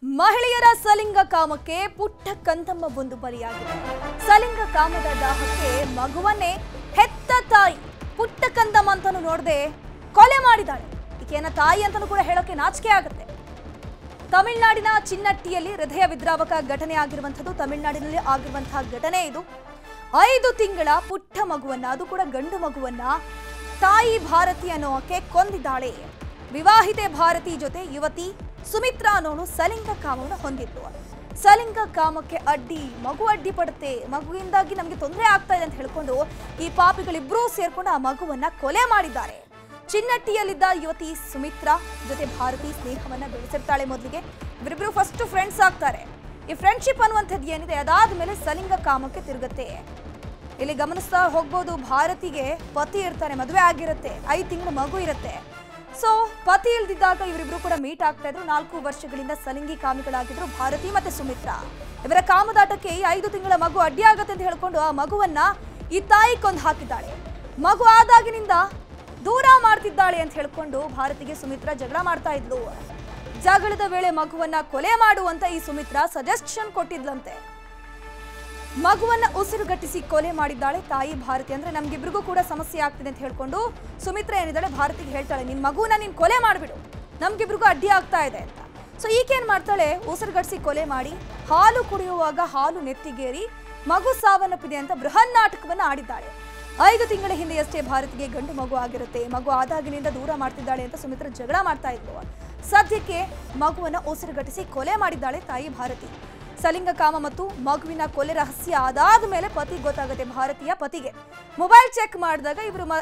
ಮಹಿಳೆಯರ ಸಲಿಂಗ ಕಾಮಕ್ಕೆ ಪುಟ್ಟ ಕಂದಮ್ಮ ಒಂದು ಬಲಿಯಾಗಿದೆ. ಸಲಿಂಗ ಕಾಮದ ದಾಹಕ್ಕೆ ಮಗುವನ್ನೇ ಹೆತ್ತ ತಾಯಿ ಪುಟ್ಟ ಕಂದಮ್ಮ ಅಂತನೂ ನೋಡದೆ ಕೊಲೆ ಮಾಡಿದಾಳೆ. ಈಕೆನ ತಾಯಿ ಅಂತನೂ ಕೂಡ ಹೇಳೋಕೆ ನಾಚಿಕೆ ಆಗುತ್ತೆ. ತಮಿಳುನಾಡಿನ ಚಿನ್ನಟ್ಟಿಯಲ್ಲಿ ಹೃದಯ ವಿದ್ರಾವಕ ಘಟನೆ ಆಗಿರುವಂಥದ್ದು. ತಮಿಳುನಾಡಿನಲ್ಲಿ ಆಗಿರುವಂತಹ ಘಟನೆ ಇದು. 5 ತಿಂಗಳ ಪುಟ್ಟ ಮಗುವನ್ನ, ಅದು ಕೂಡ ಗಂಡು ಮಗುವನ್ನ ತಾಯಿ ಭಾರತಿ ಅನ್ನೋಕೆ ಕೊಂದಿದ್ದಾಳೆ. ವಿವಾಹಿತೆ ಭಾರತಿ ಜೊತೆ ಯುವತಿ ಸುಮಿತ್ರಾ ಅನ್ನೋನು ಸಲಿಂಗ ಕಾಮವನ್ನು ಹೊಂದಿದ್ಲು. ಸಲಿಂಗ ಕಾಮಕ್ಕೆ ಮಗು ಅಡ್ಡಿ ಪಡುತ್ತೆ, ಮಗುವಿಂದಾಗಿ ನಮಗೆ ತೊಂದರೆ ಆಗ್ತಾ ಇದೆ ಅಂತ ಹೇಳ್ಕೊಂಡು ಈ ಪಾಪಿಗಳಿಬ್ರೂ ಸೇರ್ಕೊಂಡು ಆ ಮಗುವನ್ನ ಕೊಲೆ ಮಾಡಿದ್ದಾರೆ. ಚಿನ್ನಟ್ಟಿಯಲ್ಲಿದ್ದ ಯುವತಿ ಸುಮಿತ್ರಾ ಜೊತೆ ಭಾರತಿ ಸ್ನೇಹವನ್ನ ಬೆಳೆಸಿರ್ತಾಳೆ. ಮೊದಲಿಗೆ ಇವರಿಬ್ರು ಫಸ್ಟ್ ಫ್ರೆಂಡ್ಸ್ ಆಗ್ತಾರೆ. ಈ ಫ್ರೆಂಡ್ಶಿಪ್ ಅನ್ನುವಂಥದ್ದು ಏನಿದೆ ಅದಾದ ಮೇಲೆ ಸಲಿಂಗ ಕಾಮಕ್ಕೆ ತಿರುಗುತ್ತೆ. ಇಲ್ಲಿ ಗಮನಿಸ್ತಾ ಹೋಗ್ಬೋದು, ಭಾರತಿಗೆ ಪತಿ ಇರ್ತಾನೆ, ಮದುವೆ ಆಗಿರುತ್ತೆ, 5 ತಿಂಗಳ ಮಗು ಇರುತ್ತೆ. ಸೊ ಪತಿ ಇಲ್ದಿದ್ದಾಗ ಇವರಿಬ್ರು ಕೂಡ ಮೀಟ್ ಆಗ್ತಾ ಇದ್ರು. 4 ವರ್ಷಗಳಿಂದ ಸಲಿಂಗಿ ಕಾಮಿಗಳಾಗಿದ್ರು ಭಾರತಿ ಮತ್ತೆ ಸುಮಿತ್ರಾ. ಇವರ ಕಾಮದಾಟಕ್ಕೆ ಈ 5 ತಿಂಗಳ ಮಗು ಅಡ್ಡಿ ಆಗತ್ತೆ ಅಂತ ಹೇಳ್ಕೊಂಡು ಆ ಮಗುವನ್ನ ಈ ತಾಯಿ ಕೊಂದು ಹಾಕಿದ್ದಾಳೆ. ಮಗು ಆದಾಗಿನಿಂದ ದೂರ ಮಾಡ್ತಿದ್ದಾಳೆ ಅಂತ ಹೇಳ್ಕೊಂಡು ಭಾರತಿಗೆ ಸುಮಿತ್ರಾ ಜಗಳ ಮಾಡ್ತಾ ಇದ್ಲು. ಜಗಳದ ವೇಳೆ ಮಗುವನ್ನ ಕೊಲೆ ಮಾಡುವಂತ ಈ ಸುಮಿತ್ರಾ ಸಜೆಷನ್ ಕೊಟ್ಟಿದ್ಲಂತೆ. ಮಗುವನ್ನ ಉಸಿರುಗಟ್ಟಿಸಿ ಕೊಲೆ ಮಾಡಿದ್ದಾಳೆ ತಾಯಿ ಭಾರತಿ. ಅಂದ್ರೆ ನಮ್ಗಿಬ್ರಿಗೂ ಕೂಡ ಸಮಸ್ಯೆ ಆಗ್ತಿದೆ ಅಂತ ಹೇಳ್ಕೊಂಡು ಸುಮಿತ್ರಾ ಏನಿದ್ದಾಳೆ ಭಾರತಿಗೆ ಹೇಳ್ತಾಳೆ, ನಿನ್ ಮಗುವನ್ನ ನೀನ್ ಕೊಲೆ ಮಾಡ್ಬಿಡು, ನಮ್ಗಿಬ್ರಿಗೂ ಅಡ್ಡಿ ಆಗ್ತಾ ಇದೆ ಅಂತ. ಸೊ ಈಕೆ ಏನ್ ಮಾಡ್ತಾಳೆ, ಉಸಿರುಗಟ್ಟಿಸಿ ಕೊಲೆ ಮಾಡಿ ಹಾಲು ಕುಡಿಯುವಾಗ ಹಾಲು ನೆತ್ತಿಗೇರಿ ಮಗು ಸಾವನ್ನಪ್ಪಿದೆ ಅಂತ ಬೃಹನ್ ನಾಟಕವನ್ನ ಆಡಿದ್ದಾಳೆ. 5 ತಿಂಗಳ ಹಿಂದೆಯಷ್ಟೇ ಭಾರತಿಗೆ ಗಂಡು ಮಗು ಆಗಿರುತ್ತೆ. ಮಗು ಆದಾಗಿನಿಂದ ದೂರ ಮಾಡ್ತಿದ್ದಾಳೆ ಅಂತ ಸುಮಿತ್ರಾ ಜಗಳ ಮಾಡ್ತಾ ಇದ್ಲು. ಸದ್ಯಕ್ಕೆ ಮಗುವನ್ನ ಉಸಿರುಗಟ್ಟಿಸಿ ಕೊಲೆ ಮಾಡಿದ್ದಾಳೆ ತಾಯಿ ಭಾರತಿ. ಸಲಿಂಗ ಕಾಮ ಮತ್ತು ಮಗುವಿನ ಕೊಲೆ ರಹಸ್ಯ ಅದಾದ ಮೇಲೆ ಪತಿ ಗೊತ್ತಾಗುತ್ತೆ. ಭಾರತೀಯ ಪತಿಗೆ ಮೊಬೈಲ್ ಚೆಕ್ ಮಾಡಿದಾಗ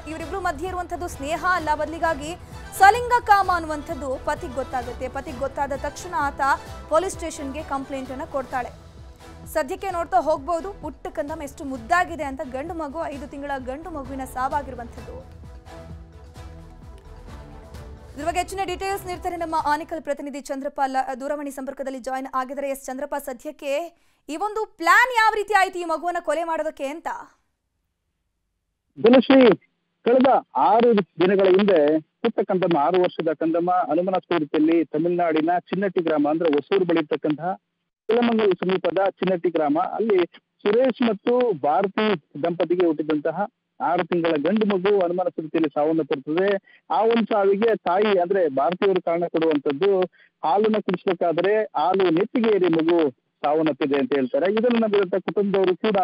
ಇವರಿಬ್ರು ಮಧ್ಯೆ ಇರುವಂಥದ್ದು ಸ್ನೇಹ ಅಲ್ಲ, ಬದಲಿಗಾಗಿ ಸಲಿಂಗ ಕಾಮ ಅನ್ನುವಂಥದ್ದು ಪತಿಗೆ ಗೊತ್ತಾಗುತ್ತೆ. ಪತಿಗೆ ಗೊತ್ತಾದ ತಕ್ಷಣ ಆತ ಪೊಲೀಸ್ ಸ್ಟೇಷನ್ಗೆ ಕಂಪ್ಲೇಂಟ್ ಅನ್ನ ಕೊಡ್ತಾಳೆ. ಸದ್ಯಕ್ಕೆ ನೋಡ್ತಾ ಹೋಗ್ಬೋದು ಪುಟ್ಟ ಕಂದಮ್ಮ ಎಷ್ಟು ಮುದ್ದಾಗಿದೆ ಅಂತ. ಗಂಡು ಮಗು, 5 ತಿಂಗಳ ಗಂಡು ಮಗುವಿನ ಸಾವಾಗಿರುವಂಥದ್ದು. ಇದ್ರ ಬಗ್ಗೆ ಹೆಚ್ಚಿನ ಡೀಟೇಲ್ಸ್ ನೀಡ್ತಾರೆ ನಮ್ಮ ಆನೇಕಲ್ ಪ್ರತಿನಿಧಿ ಚಂದ್ರಪ್ಪ. ದೂರವಾಣಿ ಸಂಪರ್ಕದಲ್ಲಿ ಜಾಯಿನ್ ಆಗಿದ್ದಾರೆ. ಎಸ್ ಚಂದ್ರಪ್ಪ, ಸದ್ಯಕ್ಕೆ ಈ ಒಂದು ಪ್ಲಾನ್ ಯಾವ ರೀತಿ ಆಯ್ತು ಈ ಮಗುವನ್ನ ಕೊಲೆ ಮಾಡೋದಕ್ಕೆ ಅಂತ? ಧನುಶ್ರೀ, ಕಳೆದ 6 ದಿನಗಳ ಹಿಂದೆ ಪುಟ್ಟ ಕಂದಮ್ಮ, 6 ವರ್ಷದ ಕಂದಮ್ಮ ಹನುಮನಾಥ ರೀತಿಯಲ್ಲಿ ತಮಿಳುನಾಡಿನ ಚಿನ್ನಟ್ಟಿ ಗ್ರಾಮ, ಅಂದ್ರೆ ಹೊಸೂರು ಬಳಿ ಇರ್ತಕ್ಕಂತಹ ಕುಲಮಂಗಲ ಸಮೀಪದ ಚಿನ್ನಟ್ಟಿ ಗ್ರಾಮ, ಅಲ್ಲಿ ಸುರೇಶ್ ಮತ್ತು ಭಾರತಿ ದಂಪತಿಗೆ ಹುಟ್ಟಿದಂತಹ 6 ತಿಂಗಳ ಗಂಡು ಮಗು ಅನುಮಾನ ಸ್ಥಿತಿಯಲ್ಲಿ ಸಾವನ್ನಪ್ಪಿರ್ತದೆ. ಆ ಒಂದು ಸಾವಿಗೆ ತಾಯಿ ಅಂದ್ರೆ ಭಾರತೀಯವರು ಕಾರಣ ಕೊಡುವಂತದ್ದು, ಹಾಲನ್ನ ಕುಡಿಸ್ಬೇಕಾದ್ರೆ ಹಾಲು ನೆತ್ತಿಗೆ ಏರಿ ಮಗು ಸಾವನ್ನಪ್ಪಿದೆ ಅಂತ ಹೇಳ್ತಾರೆ. ಇದನ್ನ ನಂಬಿದಂತ ಕುಟುಂಬದವರು ಕೂಡ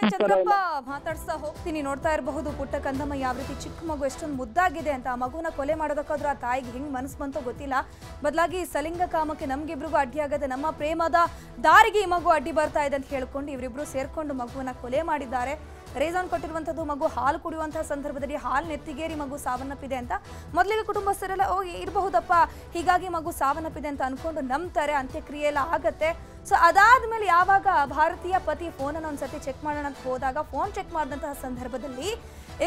ಚಂದ್ರಪ್ಪ ಮಾತಾಡ್ಸ್ತಾ ಹೋಗ್ತೀನಿ. ನೋಡ್ತಾ ಇರಬಹುದು ಪುಟ್ಟ ಕಂದಮ್ಮ ಯಾವ ರೀತಿ ಚಿಕ್ಕ ಮಗು ಎಷ್ಟೊಂದು ಮುದ್ದಾಗಿದೆ ಅಂತ. ಆ ಮಗುನ ಕೊಲೆ ಮಾಡೋದಕ್ಕಾದ್ರೂ ಆ ತಾಯಿಗೆ ಹೆಂಗ್ ಮನಸ್ಸು ಬಂತೋ ಗೊತ್ತಿಲ್ಲ. ಬದಲಾಗಿ ಸಲಿಂಗ ಕಾಮಕ್ಕೆ ನಮ್ಗಿಬ್ರಿಗೂ ಅಡ್ಡಿ ಆಗದೆ, ನಮ್ಮ ಪ್ರೇಮದ ದಾರಿಗೆ ಈ ಮಗು ಅಡ್ಡಿ ಬರ್ತಾ ಇದೆ ಅಂತ ಹೇಳ್ಕೊಂಡು ಇವರಿಬ್ರು ಸೇರ್ಕೊಂಡು ಮಗುವನ್ನ ಕೊಲೆ ಮಾಡಿದ್ದಾರೆ. ರೀಸನ್ ಕೊಟ್ಟಿರುವಂಥದ್ದು, ಮಗು ಹಾಲು ಕುಡಿಯುವಂತಹ ಸಂದರ್ಭದಲ್ಲಿ ಹಾಲು ನೆತ್ತಿಗೇರಿ ಮಗು ಸಾವನ್ನಪ್ಪಿದೆ ಅಂತ. ಮೊದಲಿಗೆ ಕುಟುಂಬಸ್ಥರೆಲ್ಲ ಇರಬಹುದಪ್ಪ, ಹೀಗಾಗಿ ಮಗು ಸಾವನ್ನಪ್ಪಿದೆ ಅಂತ ಅನ್ಕೊಂಡು ನಂಬ್ತಾರೆ. ಅಂತ್ಯಕ್ರಿಯೆ ಎಲ್ಲ ಆಗತ್ತೆ. ಸೊ ಅದಾದ್ಮೇಲೆ ಯಾವಾಗ ಭಾರತೀಯ ಪತಿ ಫೋನನ್ನು ಒಂದ್ಸತಿ ಚೆಕ್ ಮಾಡೋಣ ಅಂತ ಹೋದಾಗ, ಫೋನ್ ಚೆಕ್ ಮಾಡಿದಂತಹ ಸಂದರ್ಭದಲ್ಲಿ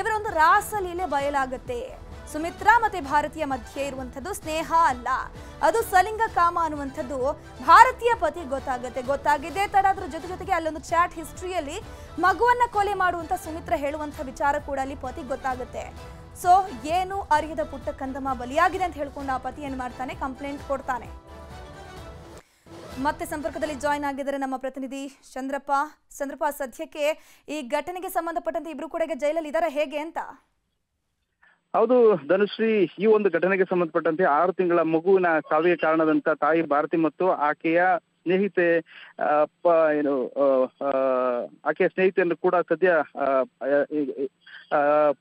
ಇವರೊಂದು ರಾಸಲೀಲೆ ಬಯಲಾಗುತ್ತೆ. ಸುಮಿತ್ರಾ ಮತ್ತೆ ಭಾರತೀಯ ಮಧ್ಯೆ ಇರುವಂಥದ್ದು ಸ್ನೇಹ ಅಲ್ಲ, ಅದು ಸಲಿಂಗ ಕಾಮ ಅನ್ನುವಂಥದ್ದು ಭಾರತೀಯ ಪತಿ ಗೊತ್ತಾಗುತ್ತೆ. ಗೊತ್ತಾಗಿದ್ದೇ ತರ ಅದ್ರ ಜೊತೆಗೆ ಅಲ್ಲೊಂದು ಚಾಟ್ ಹಿಸ್ಟ್ರಿಯಲ್ಲಿ ಮಗುವನ್ನ ಕೊಲೆ ಮಾಡುವಂತ ಸುಮಿತ್ರಾ ಹೇಳುವಂತ ವಿಚಾರ ಕೂಡ ಅಲ್ಲಿ ಪತಿ ಗೊತ್ತಾಗುತ್ತೆ. ಸೊ ಏನು ಅರಿಯದ ಪುಟ್ಟ ಕಂದಮ್ಮ ಬಲಿಯಾಗಿದೆ ಅಂತ ಹೇಳ್ಕೊಂಡು ಆ ಪತಿ ಏನ್ ಮಾಡ್ತಾನೆ, ಕಂಪ್ಲೇಂಟ್ ಕೊಡ್ತಾನೆ. ಮತ್ತೆ ಸಂಪರ್ಕದಲ್ಲಿ ಜಾಯಿನ್ ಆಗಿದ್ದಾರೆ ನಮ್ಮ ಪ್ರತಿನಿಧಿ ಚಂದ್ರಪ್ಪ. ಸದ್ಯಕ್ಕೆ ಈ ಘಟನೆಗೆ ಸಂಬಂಧಪಟ್ಟಂತೆ ಇಬ್ರು ಕೂಡ ಈಗ ಜೈಲಲ್ಲಿ ಇದಾರೆ, ಹೇಗೆ ಅಂತ? ಹೌದು ಧನುಶ್ರೀ, ಈ ಒಂದು ಘಟನೆಗೆ ಸಂಬಂಧಪಟ್ಟಂತೆ 6 ತಿಂಗಳ ಮಗುವಿನ ಸಾವಿಗೆ ಕಾರಣದಂತ ತಾಯಿ ಭಾರತಿ ಮತ್ತು ಆಕೆಯ ಸ್ನೇಹಿತೆ ಆಕೆಯ ಸ್ನೇಹಿತೆಯನ್ನು ಕೂಡ ಸದ್ಯ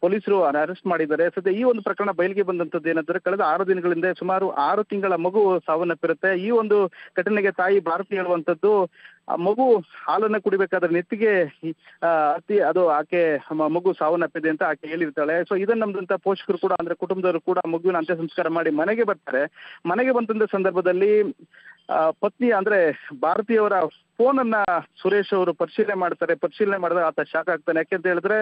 ಪೊಲೀಸರು ಅರೆಸ್ಟ್ ಮಾಡಿದ್ದಾರೆ. ಸದ್ಯ ಈ ಒಂದು ಪ್ರಕರಣ ಬಯಲಿಗೆ ಬಂದಂತದ್ದು ಏನಂದ್ರೆ, ಕಳೆದ 6 ದಿನಗಳಿಂದ ಸುಮಾರು 6 ತಿಂಗಳ ಮಗು ಸಾವನ್ನಪ್ಪಿರುತ್ತೆ. ಈ ಒಂದು ಘಟನೆಗೆ ತಾಯಿ ಭಾರತಿ ಹೇಳುವಂತದ್ದು, ಆ ಮಗು ಹಾಲನ್ನ ಕುಡಿಬೇಕಾದ್ರೆ ನೆತ್ತಿಗೆ ಅದು ಆಕೆ ಮಗು ಸಾವನ್ನಪ್ಪಿದೆ ಅಂತ ಆಕೆ ಹೇಳಿರ್ತಾಳೆ. ಸೊ ಇದನ್ನ ನಮ್ದಂತ ಪೋಷಕರು ಕೂಡ, ಅಂದ್ರೆ ಕುಟುಂಬದವರು ಕೂಡ ಮಗುವಿನ ಅಂತ್ಯ ಸಂಸ್ಕಾರ ಮಾಡಿ ಮನೆಗೆ ಬರ್ತಾರೆ. ಮನೆಗೆ ಬಂದಂತ ಸಂದರ್ಭದಲ್ಲಿ ಪತ್ನಿ ಅಂದ್ರೆ ಭಾರತೀಯವರ ಫೋನ್ ಅನ್ನ ಸುರೇಶ್ ಅವರು ಪರಿಶೀಲನೆ ಮಾಡಿದಾಗ ಆತ ಶಾಕ್ ಆಗ್ತಾನೆ. ಯಾಕೆಂತ ಹೇಳಿದ್ರೆ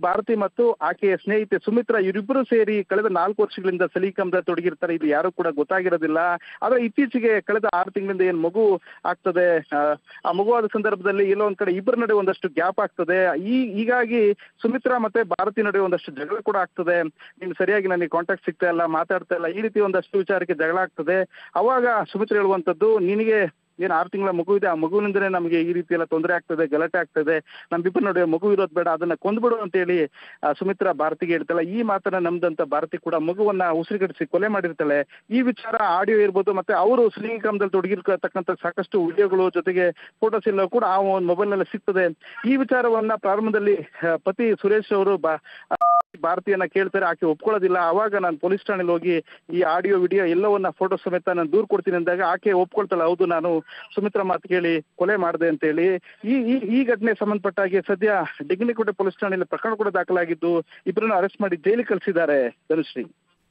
ಭಾರತಿ ಮತ್ತು ಆಕೆಯ ಸ್ನೇಹಿತೆ ಸುಮಿತ್ರಾ ಇವರಿಬ್ಬರು ಸೇರಿ ಕಳೆದ 4 ವರ್ಷಗಳಿಂದ ಸಲಿಕಂದ ತೊಡಗಿರ್ತಾರೆ. ಇದು ಯಾರು ಕೂಡ ಗೊತ್ತಾಗಿರೋದಿಲ್ಲ. ಆದ್ರೆ ಇತ್ತೀಚೆಗೆ ಕಳೆದ 6 ತಿಂಗಳಿಂದ ಏನ್ ಮಗು ಆಗ್ತದೆ, ಆ ಮಗುವಾದ ಸಂದರ್ಭದಲ್ಲಿ ಎಲ್ಲೋ ಒಂದ್ ಕಡೆ ಇಬ್ಬರ ನಡುವೆ ಒಂದಷ್ಟು ಗ್ಯಾಪ್ ಆಗ್ತದೆ. ಹೀಗಾಗಿ ಸುಮಿತ್ರಾ ಮತ್ತೆ ಭಾರತಿ ನಡುವೆ ಒಂದಷ್ಟು ಜಗಳ ಕೂಡ ಆಗ್ತದೆ. ನಿಮ್ಗೆ ಸರಿಯಾಗಿ ನನಗೆ ಕಾಂಟ್ಯಾಕ್ಟ್ ಸಿಗ್ತಾ ಇಲ್ಲ, ಮಾತಾಡ್ತಾ ಇಲ್ಲ, ಈ ರೀತಿ ಒಂದಷ್ಟು ವಿಚಾರಕ್ಕೆ ಜಗಳ ಆಗ್ತದೆ. ಅವಾಗ ಸುಮಿತ್ರಾ ಹೇಳುವಂತದ್ದು, ನಿನಗೆ ಏನ್ 6 ತಿಂಗಳ ಮಗು ಇದೆ, ಆ ಮಗುವಿನಿಂದಲೇ ನಮಗೆ ಈ ರೀತಿ ಎಲ್ಲ ತೊಂದರೆ ಆಗ್ತದೆ, ಗಲಾಟೆ ಆಗ್ತದೆ, ನಮ್ಮಿಬ್ಬರ ನಡುವೆ ಮಗು ಇರೋದು ಬೇಡ, ಅದನ್ನ ಕೊಂದ್ಬಿಡು ಅಂತ ಹೇಳಿ ಸುಮಿತ್ರಾ ಭಾರತಿಗೆ ಹೇಳ್ತಾಳೆ. ಈ ಮಾತನ್ನ ನಂಬದಂತ ಭಾರತಿ ಕೂಡ ಮಗುವನ್ನ ಉಸಿರುಗಟ್ಟಿಸಿ ಕೊಲೆ ಮಾಡಿರ್ತಾಳೆ. ಈ ವಿಚಾರ ಆಡಿಯೋ ಇರ್ಬೋದು, ಮತ್ತೆ ಅವರು ಲೈಂಗಿಕದಲ್ಲಿ ತೊಡಗಿರ್ತಕ್ಕಂಥ ಸಾಕಷ್ಟು ವಿಡಿಯೋಗಳು ಜೊತೆಗೆ ಫೋಟೋಸ್ ಎಲ್ಲ ಕೂಡ ಆ ಒಂದು ಮೊಬೈಲ್ ನಲ್ಲಿ ಸಿಗ್ತದೆ. ಈ ವಿಚಾರವನ್ನ ಪ್ರಾರಂಭದಲ್ಲಿ ಪತಿ ಸುರೇಶ್ ಅವರು ಭಾರತೀಯನ್ನ ಕೇಳ್ತಾರೆ, ಆಕೆ ಒಪ್ಕೊಳ್ಳೋದಿಲ್ಲ. ಅವಾಗ ನಾನು ಪೊಲೀಸ್ ಠಾಣೆಗೆ ಹೋಗಿ ಈ ಆಡಿಯೋ ವಿಡಿಯೋ ಎಲ್ಲವನ್ನ ಫೋಟೋ ಸಮೇತ ನಾನು ದೂರು ಕೊಡ್ತೀನಿ ಅಂದಾಗ ಆಕೆ ಒಪ್ಕೊಳ್ತಾಳೆ, ಹೌದು ನಾನು ಸುಮಿತ್ರಾ ಮಾತು ಕೇಳಿ ಕೊಲೆ ಮಾಡಿದೆ ಅಂತ ಹೇಳಿ. ಈ ಘಟನೆ ಸಂಬಂಧಪಟ್ಟಾಗಿ ಸದ್ಯ ಡಿಗ್ನಿಕೋಟೆ ಪೊಲೀಸ್ ಠಾಣೆಯಲ್ಲಿ ಪ್ರಕರಣ ಕೂಡ ದಾಖಲಾಗಿದ್ದು ಇಬ್ಬರನ್ನು ಅರೆಸ್ಟ್ ಮಾಡಿ ಜೈಲಿಗೆ ಕಳಿಸಿದ್ದಾರೆ. ಧನುಶ್ರೀ.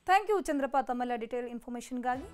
ಥ್ಯಾಂಕ್ ಯು ಚಂದ್ರಪ್ಪ, ತಮ್ಮೆಲ್ಲ ಡೀಟೇಲ್ ಇನ್ಫಾರ್ಮೇಶನ್ಗಾಗಿ.